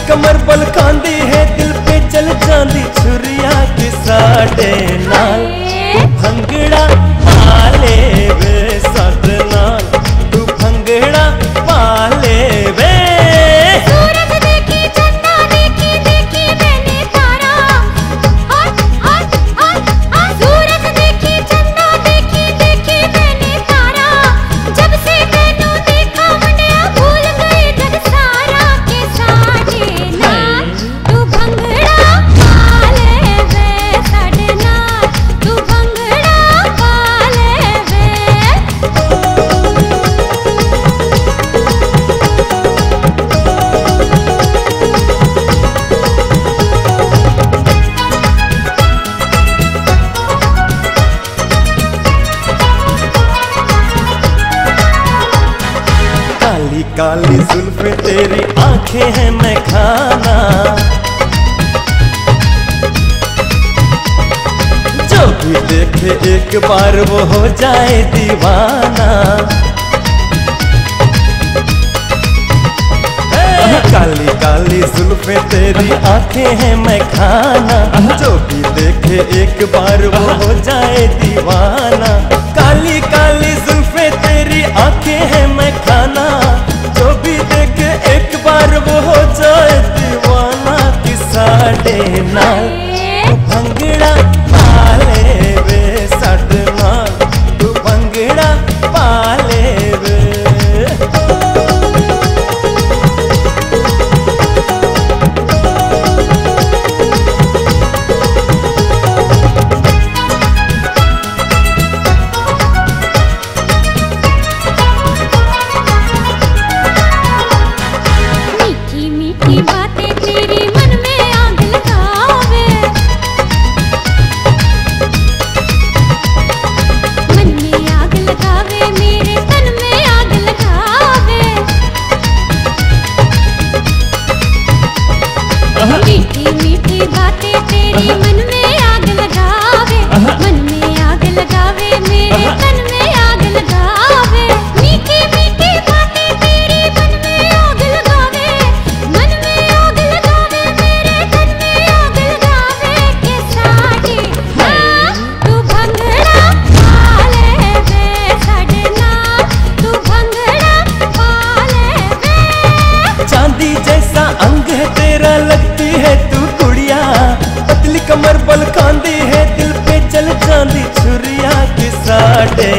कमर बल खांदी है, दिल पे चल जांदी छुरिया कि साडे नाल तू भंगड़ा पाले वे साडे नाल तू भंगड़ा पाले वे। सूरज देखी चंदा देखी देखी मैंने तारा, सूरज देखी चंदा देखी देखी मैंने तारा, जब से मैनू देखा मुंडिया भूल गए जग सारा के साडे नाल तू भंगड़ा पाले वे साडे नाल तू भंगड़ा पाले वे। काली काली जुल्फे तेरी आंखें हैं मैं खाना, जो भी देखे एक बार वो हो जाए दीवाना। काली काली जुल्फे तेरी आंखें हैं मैं खाना, जो भी देखे एक बार वो हो जाए दीवाना। काली काली जुल्फे तेरी आंखें हैं मैं खाना, जो भी देखे एक बार वो हो जाए दीवाना कि साडे नाल तू भंगड़ा पाले वे साडे नाल तू भंगड़ा पाले वे। मीठी मीठी बातें तेरी मन में आग लगावे, मन में आग लगावे मेरे तन में आग लगावे। मीठी मीठी बातें तेरी मन में आग लगावे, मन में आग लगावे मेरे तन में आग लगावे। मीठी मीठी बातें तेरी मन में आग लगावे, मन में आग लगावे मेरे तन में आग लगावे के साडे नाल तू भंगड़ा पाले वे साडे नाल तू भंगड़ा पाले वे। चांदी जैसा अंग है तेरा लगती है तू कुड़िया, पतली कमर बल खांदी है दिल पे चल जांदी छुरिया कि साडे